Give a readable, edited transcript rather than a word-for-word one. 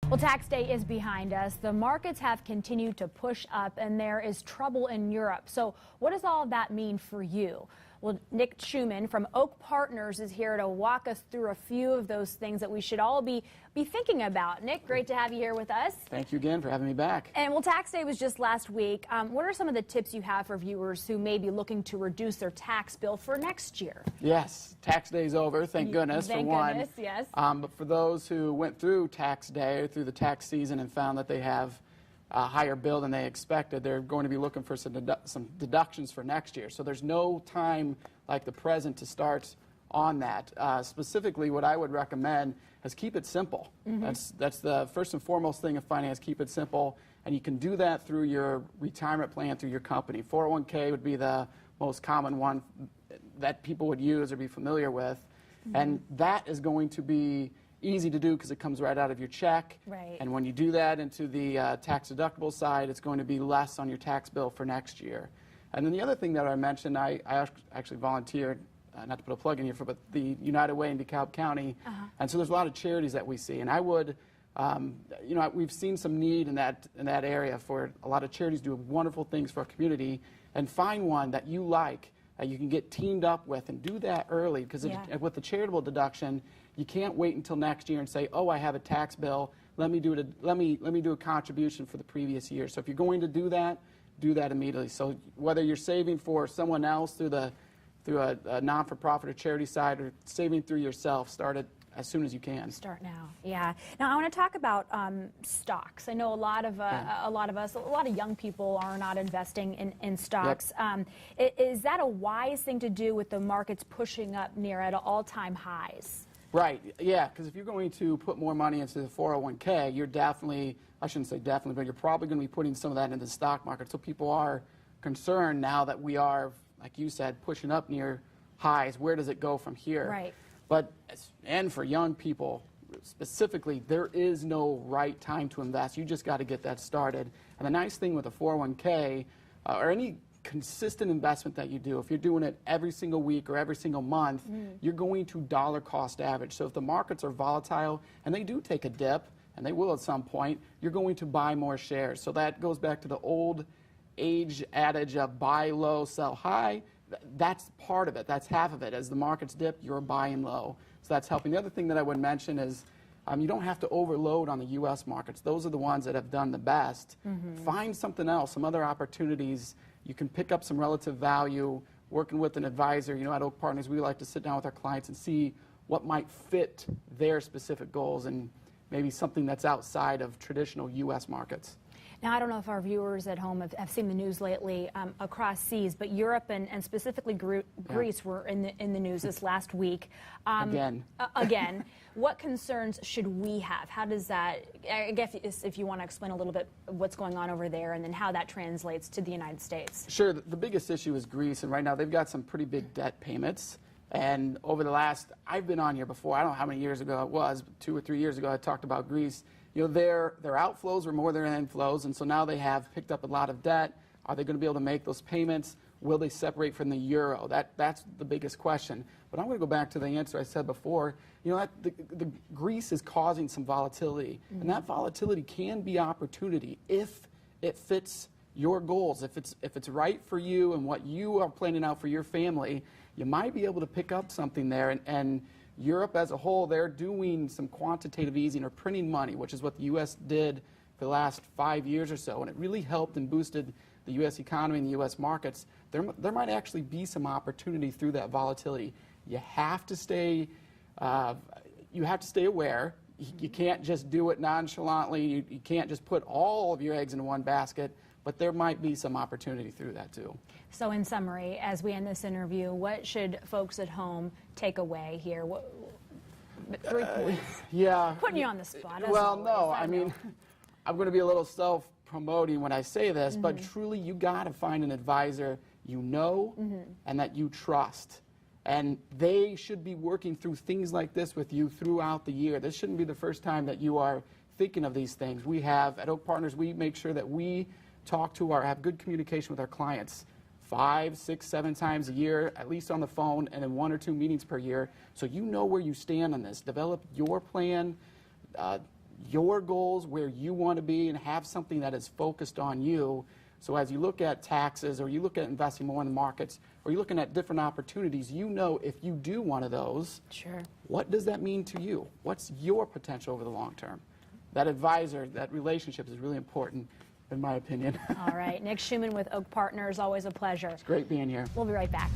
Well, tax day is behind us. The markets have continued to push up, and there is trouble in Europe. So what does all of that mean for you? Well, Nick Schumann from Oak Partners is here to walk us through a few of those things that we should all be thinking about. Nick, great to have you here with us. Thank you again for having me back. And well, tax day was just last week. What are some of the tips you have for viewers who may be looking to reduce their tax bill for next year? Yes, tax day's over, thank goodness, for one. Thank goodness, yes. But for those who went through tax day or through the tax season and found that they have a higher bill than they expected, they're going to be looking for some deductions for next year. So there's no time like the present to start on that. Specifically, what I would recommend is keep it simple. That's the first and foremost thing in finance, keep it simple. And you can do that through your retirement plan, through your company. 401k would be the most common one that people would use or be familiar with. And that is going to be easy to do because it comes right out of your check. Right. And when you do that into the tax deductible side, it's going to be less on your tax bill for next year. And then the other thing that I mentioned, I actually volunteered, not to put a plug in here, but the United Way in DeKalb County. And so there's a lot of charities that we see. And I would, you know, we've seen some need in that area for a lot of charities do wonderful things for our community. And find one that you like, you can get teamed up with, and do that early. Because with the charitable deduction, you can't wait until next year and say, oh, I have a tax bill, let me do a contribution for the previous year. So if you're going to do that immediately. So whether you're saving for someone else through a non-for-profit or charity side, or saving through yourself, start it as soon as you can. Start now, yeah. Now I want to talk about stocks. I know a lot of us, a lot of young people are not investing in stocks. Yep. Is that a wise thing to do with the markets pushing up near at all-time highs? Right, yeah, because if you're going to put more money into the 401k, you're definitely, I shouldn't say definitely, but you're probably going to be putting some of that into the stock market. So people are concerned now that we are, like you said, pushing up near highs. Where does it go from here? Right. But, and for young people specifically, there is no right time to invest. You just got to get that started. And the nice thing with a 401k or any consistent investment that you do, if you're doing it every single week or every single month, you're going to dollar cost average. So if the markets are volatile and they do take a dip, and they will at some point, you're going to buy more shares. So that goes back to the old age adage of buy low, sell high. That's part of it. That's half of it. As the markets dip, you're buying low. So that's helping. The other thing that I would mention is you don't have to overload on the U.S. markets. Those are the ones that have done the best. Find something else, some other opportunities. You can pick up some relative value working with an advisor. You know, at Oak Partners, we like to sit down with our clients and see what might fit their specific goals and maybe something that's outside of traditional U.S. markets. Now, I don't know if our viewers at home have seen the news lately across seas, but Europe and specifically Greece were in the news this last week. Again. Again. What concerns should we have? How does that, I guess if you want to explain a little bit what's going on over there and then how that translates to the United States. Sure. The biggest issue is Greece, and right now they've got some pretty big debt payments. And over the last, I've been on here before, I don't know how many years ago it was, but 2 or 3 years ago I talked about Greece. You know, their outflows were more than inflows, and so now they have picked up a lot of debt. Are they going to be able to make those payments? Will they separate from the euro? That's the biggest question. But I'm going to go back to the answer I said before. You know, the Greece is causing some volatility, and that volatility can be opportunity if it fits your goals. If it's right for you and what you are planning out for your family, you might be able to pick up something there. And Europe as a whole, they're doing some quantitative easing or printing money, which is what the U.S. did for the last 5 years or so, and it really helped and boosted the U.S. economy and the U.S. markets. There might actually be some opportunity through that volatility. You have to stay aware. You can't just do it nonchalantly. You can't just put all of your eggs in one basket. But there might be some opportunity through that too. So in summary, as we end this interview, what should folks at home take away here? 3 points. Yeah. Putting you on the spot. Well, no, I mean, I'm going to be a little self-promoting when I say this, but truly you got to find an advisor you know and that you trust. And they should be working through things like this with you throughout the year. This shouldn't be the first time that you are thinking of these things. We have, at Oak Partners, we make sure that we talk to have good communication with our clients 5, 6, 7 times a year, at least on the phone, and then 1 or 2 meetings per year. So you know where you stand on this. Develop your plan. your goals, where you want to be, and have something that is focused on you. So as you look at taxes, or you look at investing more in the markets, or you're looking at different opportunities, you know if you do one of those, Sure. what does that mean to you? What's your potential over the long term? That advisor, that relationship is really important, in my opinion. All right. Nick Schumann with Oak Partners, always a pleasure. It's great being here. We'll be right back.